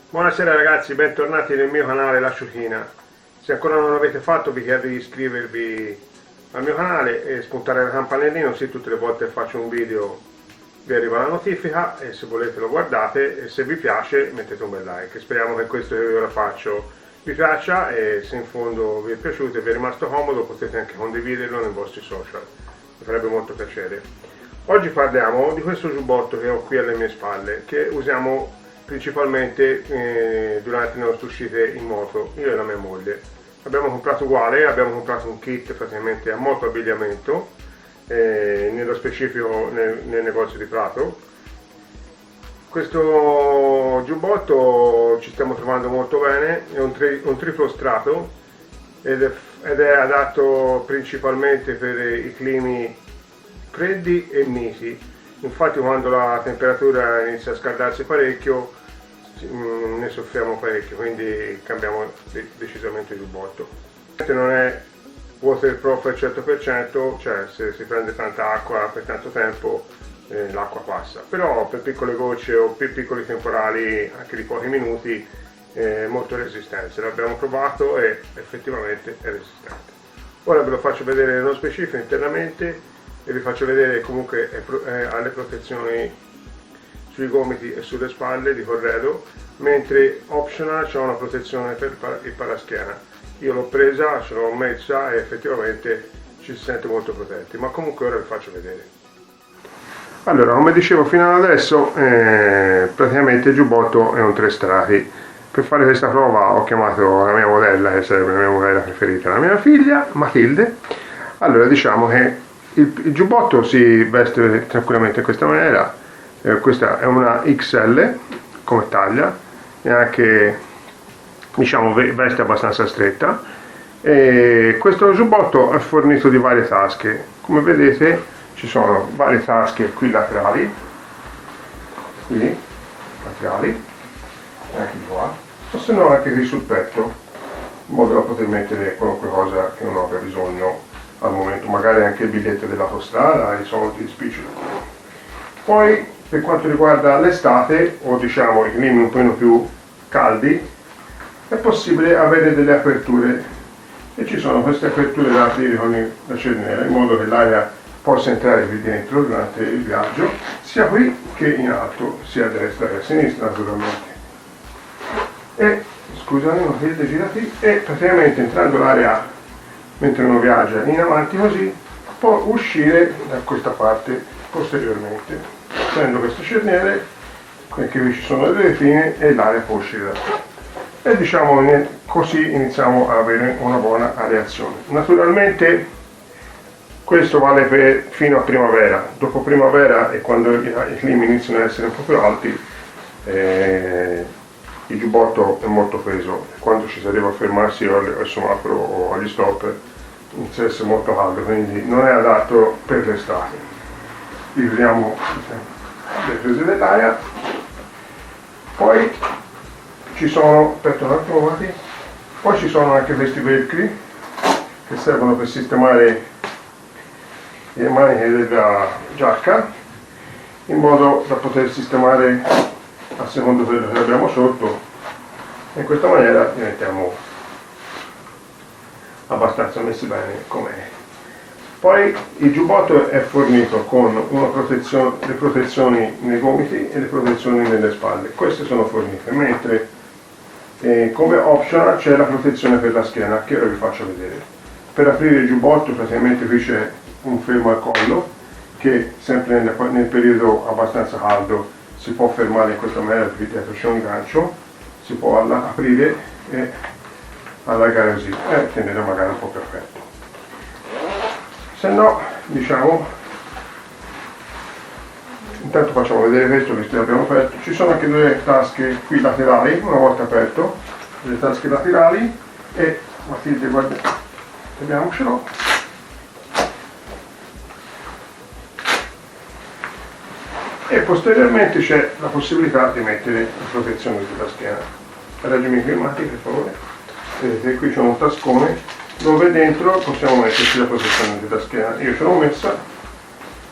Buonasera ragazzi, bentornati nel mio canale La Ciuchina. Se ancora non l'avete fatto vi chiedo di iscrivervi al mio canale e spuntare la campanellina, così tutte le volte che faccio un video vi arriva la notifica e se volete lo guardate e se vi piace mettete un bel like. Speriamo che questo che ora faccio vi piaccia e se in fondo vi è piaciuto e vi è rimasto comodo potete anche condividerlo nei vostri social, mi farebbe molto piacere. Oggi parliamo di questo giubbotto che ho qui alle mie spalle, che usiamo principalmente durante le nostre uscite in moto, io e la mia moglie. Abbiamo comprato uguale, abbiamo comprato un kit praticamente a moto abbigliamento, nello specifico nel negozio di Prato. Questo giubbotto ci stiamo trovando molto bene, è un triplo strato ed è adatto principalmente per i climi freddi e miti. Infatti quando la temperatura inizia a scaldarsi parecchio ne soffriamo parecchio, quindi cambiamo decisamente il giubbotto. Non è waterproof al 100%, cioè se si prende tanta acqua per tanto tempo l'acqua passa, però per piccole gocce o per piccoli temporali anche di pochi minuti è molto resistente. L'abbiamo provato e effettivamente è resistente. Ora ve lo faccio vedere nello specifico internamente e vi faccio vedere comunque ha le protezioni sui gomiti e sulle spalle di Corredo, mentre optional c'è una protezione per il paraschiena. Io l'ho presa, ce l'ho messa e effettivamente ci si sente molto protetti, ma comunque ora vi faccio vedere. Allora, come dicevo fino ad adesso, praticamente il giubbotto è un 3 strati. Per fare questa prova ho chiamato la mia modella, che sarebbe la mia modella preferita, la mia figlia Matilde. Allora, diciamo che il giubbotto si veste tranquillamente in questa maniera. Questa è una XL come taglia e anche, diciamo, veste abbastanza stretta. E questo giubbotto è fornito di varie tasche. Come vedete ci sono varie tasche qui laterali, e anche di qua, o se no anche qui sul petto, in modo da poter mettere qualunque cosa che non abbia bisogno al momento, magari anche il biglietto dell'autostrada, i soldi, spiccioli. Poi per quanto riguarda l'estate, o diciamo i climi un po' più caldi, è possibile avere delle aperture e ci sono queste aperture da aprire con la cerniera in modo che l'aria possa entrare qui dentro durante il viaggio, sia qui che in alto, sia a destra che a sinistra naturalmente. E scusate, non vedete, girati, e praticamente entrando l'aria mentre uno viaggia in avanti così può uscire da questa parte posteriormente. Prendo questo cerniere, anche qui ci sono le retine e l'aria può uscire da qui. E diciamo così iniziamo a avere una buona areazione. Naturalmente questo vale fino a primavera. Dopo primavera e quando i climi iniziano ad essere un po' più alti, il giubbotto è molto peso. Quando ci si arriva a fermarsi al semaforo o agli stop inizia ad essere molto caldo, quindi non è adatto per l'estate. Vediamo le prese dell'aria. Poi ci sono, aspetta un attimo, poi ci sono anche questi velcri che servono per sistemare le maniche della giacca in modo da poter sistemare a secondo quello che abbiamo sotto, e in questa maniera diventiamo abbastanza messi bene com'è. Poi il giubbotto è fornito con le protezioni nei gomiti e le protezioni nelle spalle, queste sono fornite, mentre come optional c'è la protezione per la schiena che ora vi faccio vedere. Per aprire il giubbotto praticamente qui c'è un fermo al collo che sempre nel periodo abbastanza caldo si può fermare in questa maniera, qui dietro c'è un gancio, si può aprire e allargare così e tenere magari un po' più aperto. Se no, diciamo, intanto facciamo vedere questo che abbiamo aperto. Ci sono anche due tasche qui laterali, una volta aperto, le tasche laterali, e Matilde, guarda, vediamocelo. E posteriormente c'è la possibilità di mettere la protezione sulla schiena. Reggimi qui Matti, per favore. Vedete, qui c'è un tascone dove dentro possiamo metterci la protezione della schiena. Io ce l'ho messa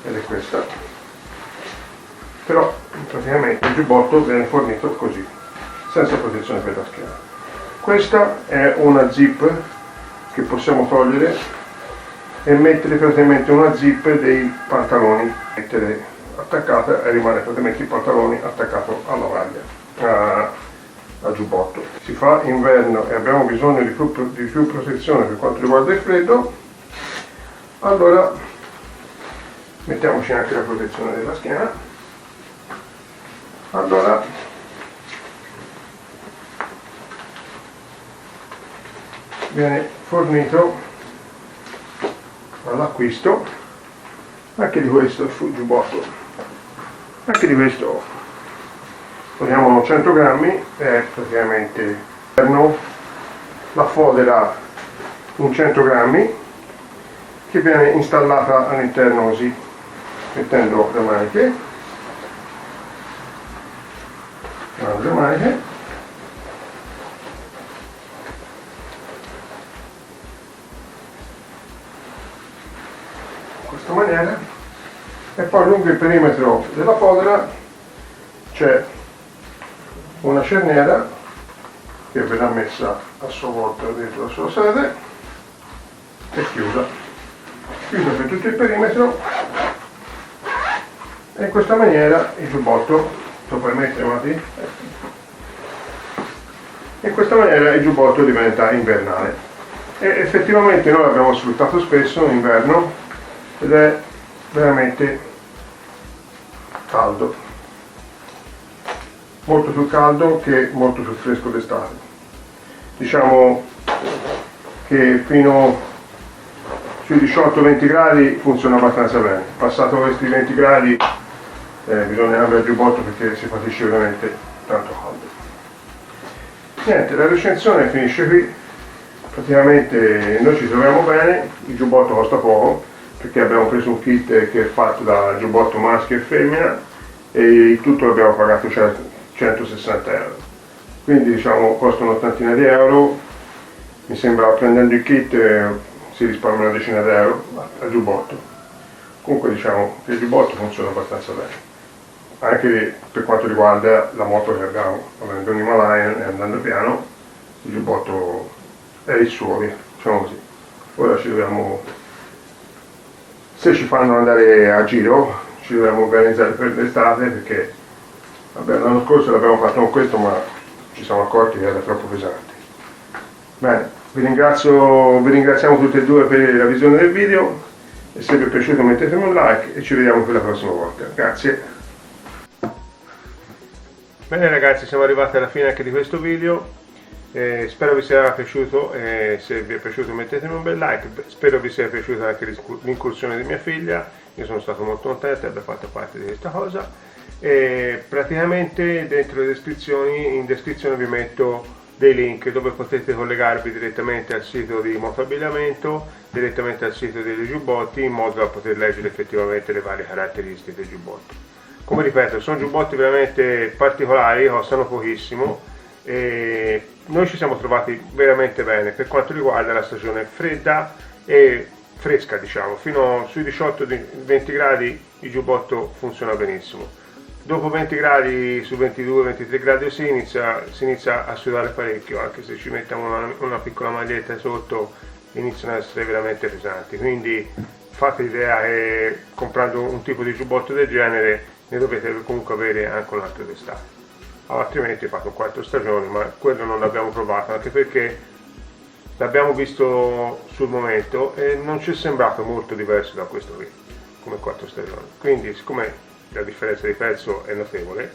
ed è questa, però praticamente il giubbotto viene fornito così, senza protezione per la schiena. Questa è una zip che possiamo togliere e mettere praticamente una zip dei pantaloni, mettere attaccata e rimane praticamente il pantalone attaccato alla maglia, al giubbotto. Si fa inverno e abbiamo bisogno di più protezione per quanto riguarda il freddo, allora mettiamoci anche la protezione della schiena. Allora viene fornito all'acquisto anche di questo giubbotto, anche di questo. Prendiamo 100 grammi, è praticamente la fodera in 100 grammi che viene installata all'interno così, mettendo le maniche, in questa maniera, e poi lungo il perimetro della fodera c'è una cerniera che verrà messa a sua volta dentro la sua sede e chiusa per tutto il perimetro, e in questa maniera il giubbotto lo puoi mettere, Mati? In questa maniera il giubbotto diventa invernale e effettivamente noi l'abbiamo sfruttato spesso in inverno ed è veramente caldo, molto più caldo che molto più fresco d'estate. Diciamo che fino sui 18-20 gradi funziona abbastanza bene, passato questi 20 gradi bisogna cambiare il giubbotto perché si patisce veramente tanto caldo. Niente, la recensione finisce qui. Praticamente noi ci troviamo bene, il giubbotto costa poco perché abbiamo preso un kit che è fatto da giubbotto maschio e femmina e il tutto l'abbiamo pagato 160 euro, quindi diciamo costa un'ottantina di euro. Mi sembra, prendendo il kit si risparmia una decina di euro al giubbotto. Comunque diciamo che il giubbotto funziona abbastanza bene, anche per quanto riguarda la moto che abbiamo, avendo un Himalayan e andando piano, il giubbotto è il suo, diciamo così. Ora ci dobbiamo, se ci fanno andare a giro, ci dobbiamo organizzare per l'estate, perché vabbè, l'anno scorso l'abbiamo fatto con questo, ma ci siamo accorti che era troppo pesante. Bene, vi ringraziamo tutti e due per la visione del video, e se vi è piaciuto mettetemi un like e ci vediamo per la prossima volta. Grazie. Bene ragazzi, siamo arrivati alla fine anche di questo video. Spero vi sia piaciuto, se vi è piaciuto mettetemi un bel like, spero vi sia piaciuta anche l'incursione di mia figlia, io sono stato molto contento e abbia fatto parte di questa cosa. E praticamente dentro le descrizioni, in descrizione vi metto dei link dove potete collegarvi direttamente al sito di motoabbigliamento, direttamente al sito dei giubbotti, in modo da poter leggere effettivamente le varie caratteristiche del giubbotto. Come ripeto, sono giubbotti veramente particolari, costano pochissimo e noi ci siamo trovati veramente bene per quanto riguarda la stagione fredda e fresca, diciamo, fino sui 18-20 gradi il giubbotto funziona benissimo. Dopo 20 gradi, su 22-23 gradi si inizia a sudare parecchio, anche se ci mettiamo una piccola maglietta sotto iniziano ad essere veramente pesanti, quindi fate l'idea che comprando un tipo di giubbotto del genere ne dovete comunque avere anche un altro d'estate, altrimenti fate un quarto stagione, ma quello non l'abbiamo provato, anche perché l'abbiamo visto sul momento e non ci è sembrato molto diverso da questo qui come quarto stagione, quindi siccome la differenza di prezzo è notevole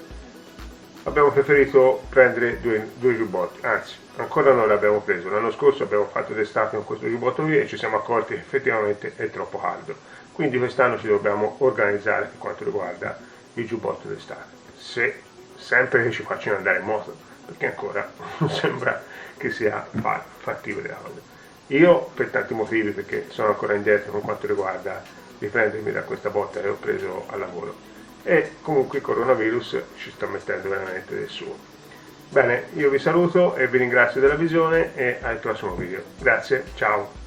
abbiamo preferito prendere due giubbotti, anzi ancora non l'abbiamo preso, l'anno scorso abbiamo fatto d'estate con questo giubbotto qui e ci siamo accorti che effettivamente è troppo caldo, quindi quest'anno ci dobbiamo organizzare per quanto riguarda il giubbotto d'estate, sempre che ci facciano andare in moto, perché ancora non sembra che sia fattibile la cosa. Io per tanti motivi, perché sono ancora indietro con quanto riguarda riprendermi da questa botta che ho preso al lavoro, e comunque il coronavirus ci sta mettendo veramente del suo. Bene, io vi saluto e vi ringrazio della visione e al prossimo video. Grazie, ciao!